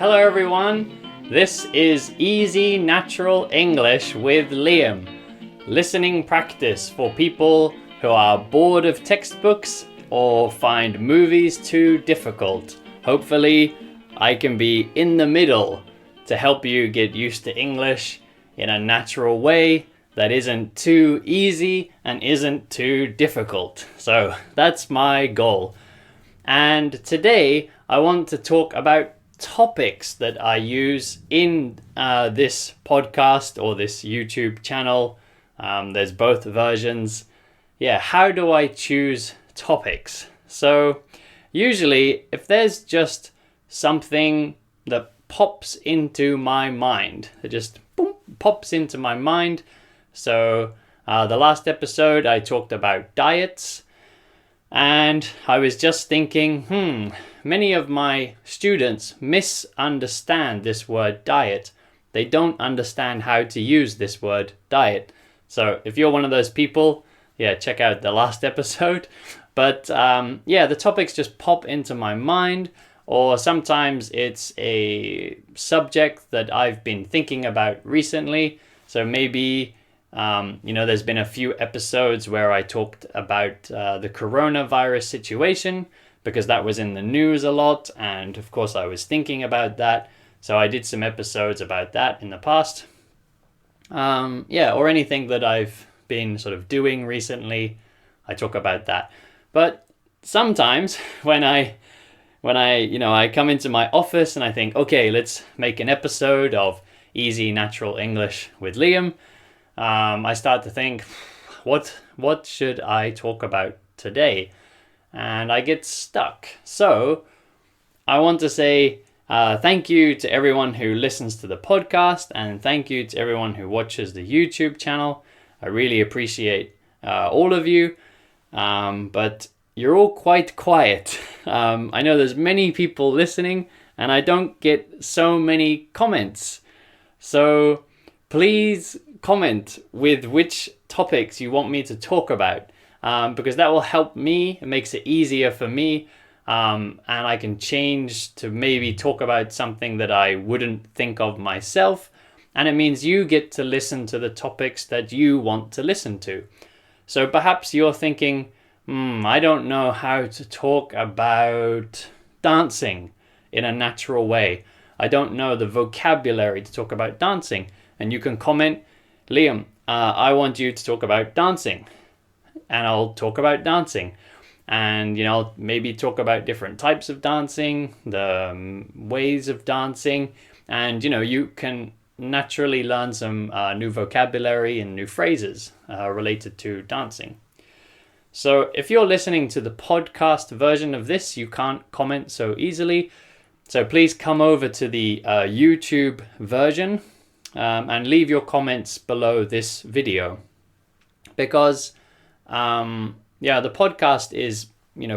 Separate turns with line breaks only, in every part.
Hello everyone, this is Easy Natural English with Liam. Listening practice for people who are bored of textbooks or find movies too difficult. Hopefully, I can be in the middle to help you get used to English in a natural way that isn't too easy and isn't too difficult. So that's my goal. And today I want to talk about topics that I use in this podcast or this YouTube channel. There's both versions. How do I choose topics? So usually if there's just something that pops into my mind, it just pops into my mind. So the last episode I talked about diets, and I was just thinking, many of my students misunderstand this word diet. They don't understand how to use this word diet. So if you're one of those people, check out the last episode. But the topics just pop into my mind, or sometimes it's a subject that I've been thinking about recently. So maybe there's been a few episodes where I talked about the coronavirus situation because that was in the news a lot, and of course I was thinking about that. So I did some episodes about that in the past. Or anything that I've been sort of doing recently, I talk about that. But sometimes when I come into my office and I think, okay, let's make an episode of Easy Natural English with Liam, I start to think, what should I talk about today? And I get stuck. So I want to say thank you to everyone who listens to the podcast, and thank you to everyone who watches the YouTube channel. I really appreciate all of you, but you're all quite quiet. I know there's many people listening, and I don't get so many comments. So please comment with which topics you want me to talk about, because that will help me. It makes it easier for me, and I can change to maybe talk about something that I wouldn't think of myself, and it means you get to listen to the topics that you want to listen to. So perhaps you're thinking, I don't know how to talk about dancing in a natural way. I don't know the vocabulary to talk about dancing. And you can comment, Liam, I want you to talk about dancing. And I'll talk about dancing. And, I'll maybe talk about different types of dancing, the ways of dancing. And, you can naturally learn some new vocabulary and new phrases related to dancing. So if you're listening to the podcast version of this, you can't comment so easily. So please come over to the YouTube version and leave your comments below this video. Because the podcast is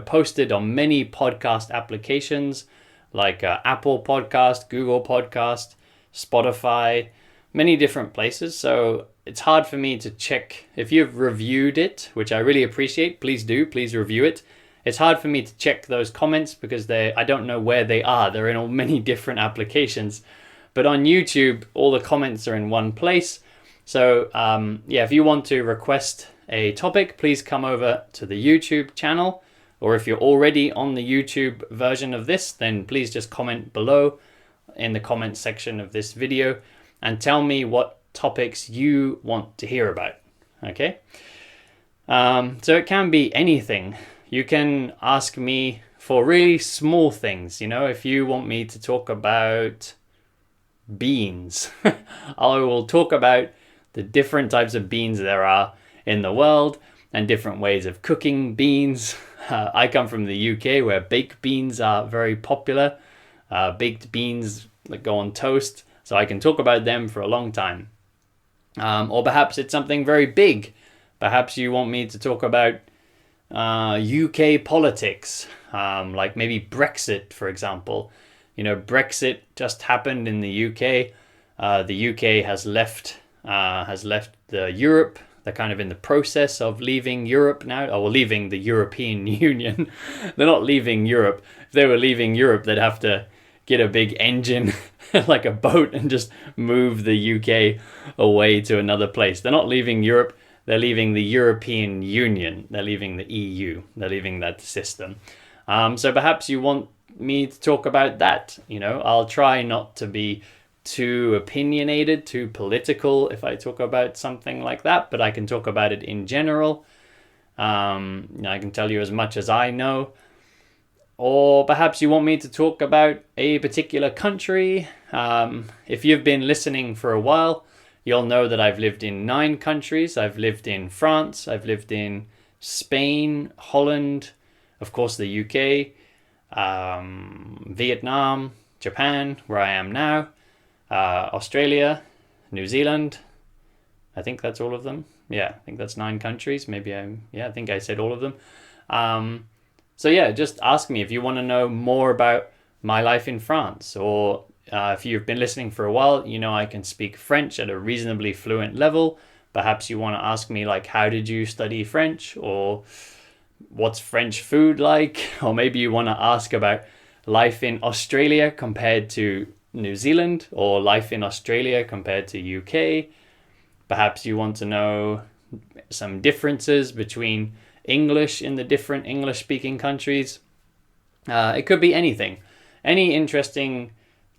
posted on many podcast applications like Apple Podcast, Google Podcast, Spotify, many different places. So it's hard for me to check. If you've reviewed it, which I really appreciate, please review it. It's hard for me to check those comments because I don't know where they are. They're in all many different applications. But on YouTube, all the comments are in one place. So if you want to request a topic, please come over to the YouTube channel. Or if you're already on the YouTube version of this, then please just comment below in the comment section of this video and tell me what topics you want to hear about. Okay? So it can be anything. You can ask me for really small things. If you want me to talk about beans, I will talk about the different types of beans there are in the world and different ways of cooking beans. I come from the UK where baked beans are very popular. Baked beans that go on toast. So I can talk about them for a long time. Or perhaps it's something very big. Perhaps you want me to talk about UK politics, like maybe Brexit, for example. Brexit just happened in the UK. The UK has left the Europe. They're kind of in the process of leaving Europe now, or leaving the European Union. They're not leaving Europe. If they were leaving Europe, they'd have to get a big engine like a boat and just move the UK away to another place. They're not leaving Europe, they're leaving the European Union, they're leaving the EU, they're leaving that system. So perhaps you want me to talk about that. I'll try not to be too opinionated, too political if I talk about something like that, but I can talk about it in general. I can tell you as much as I know. Or perhaps you want me to talk about a particular country. If you've been listening for a while, you'll know that I've lived in 9 countries. I've lived in France, I've lived in Spain, Holland, of course the UK, Vietnam, Japan, where I am now, Australia, New Zealand. I think that's all of them. Yeah, I think that's 9 countries. I think I said all of them. So yeah, just ask me if you want to know more about my life in France, or if you've been listening for a while, I can speak French at a reasonably fluent level. Perhaps you want to ask me like, how did you study French, or what's French food like? Or maybe you want to ask about life in Australia compared to New Zealand, or life in Australia compared to UK. Perhaps you want to know some differences between English in the different English-speaking countries. It could be anything. Any interesting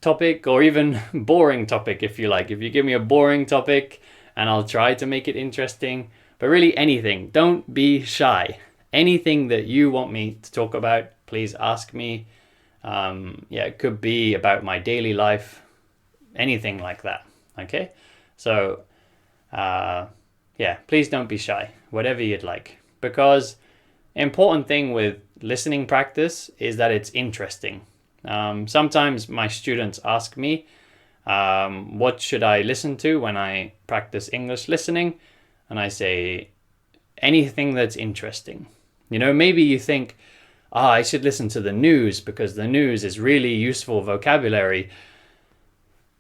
topic, or even boring topic if you like. If you give me a boring topic, and I'll try to make it interesting. But really anything. Don't be shy. Anything that you want me to talk about, please ask me. It could be about my daily life. Anything like that. Okay? So, please don't be shy. Whatever you'd like. Because important thing with listening practice is that it's interesting. Sometimes my students ask me, what should I listen to when I practice English listening? And I say, anything that's interesting. Maybe you think, I should listen to the news because the news is really useful vocabulary.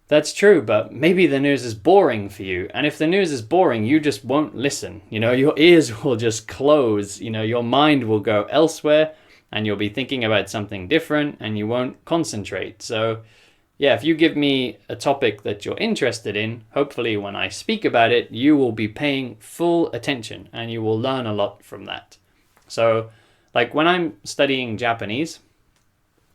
That's true, but maybe the news is boring for you. And if the news is boring, you just won't listen. Your ears will just close. Your mind will go elsewhere, and you'll be thinking about something different, and you won't concentrate. So, if you give me a topic that you're interested in, hopefully when I speak about it, you will be paying full attention, and you will learn a lot from that. So, like when I'm studying Japanese,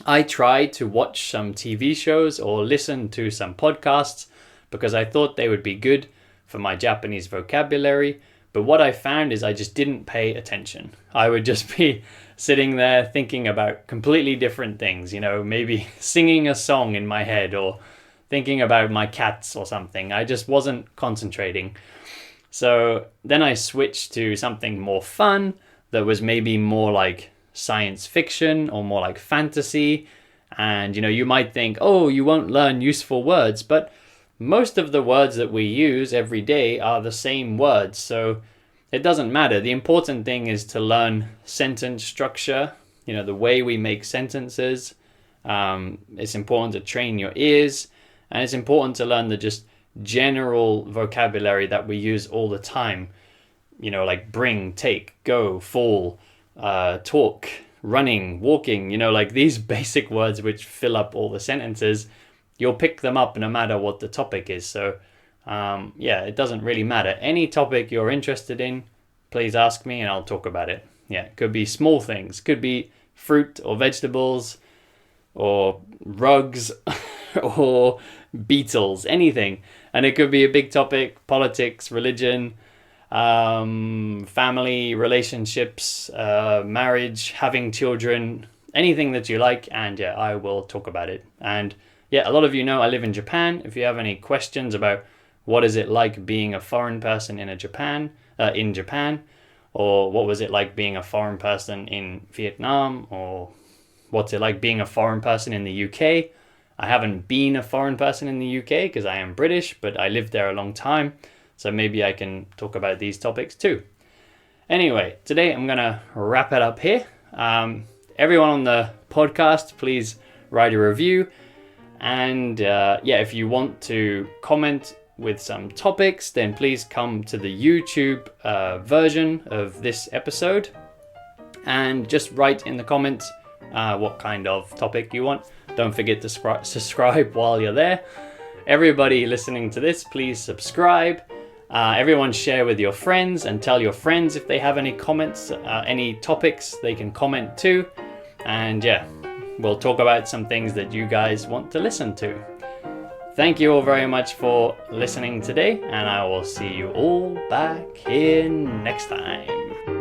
I tried to watch some TV shows or listen to some podcasts because I thought they would be good for my Japanese vocabulary. But what I found is I just didn't pay attention. I would just be sitting there thinking about completely different things, maybe singing a song in my head or thinking about my cats or something. I just wasn't concentrating. So then I switched to something more fun that was maybe more like science fiction or more like fantasy. And you might think, you won't learn useful words, but most of the words that we use every day are the same words, so it doesn't matter. The important thing is to learn sentence structure, the way we make sentences. It's important to train your ears, and it's important to learn the just general vocabulary that we use all the time, like bring, take, go, fall, talk, running, walking, like these basic words which fill up all the sentences. You'll pick them up no matter what the topic is. So it doesn't really matter. Any topic you're interested in, please ask me and I'll talk about it. It could be small things, could be fruit or vegetables or rugs or Beatles, anything. And it could be a big topic, politics, religion, family, relationships, marriage, having children, anything that you like, and I will talk about it. And a lot of you know I live in Japan. If you have any questions about what is it like being a foreign person in Japan, or what was it like being a foreign person in Vietnam, or what's it like being a foreign person in the UK? I haven't been a foreign person in the UK because I am British, but I lived there a long time. So maybe I can talk about these topics too. Anyway, today I'm going to wrap it up here. Everyone on the podcast, please write a review. And if you want to comment with some topics, then please come to the YouTube version of this episode and just write in the comments what kind of topic you want. Don't forget to subscribe while you're there. Everybody listening to this, please subscribe. Everyone share with your friends and tell your friends if they have any comments, any topics they can comment too. And yeah, we'll talk about some things that you guys want to listen to. Thank you all very much for listening today, and I will see you all back here next time.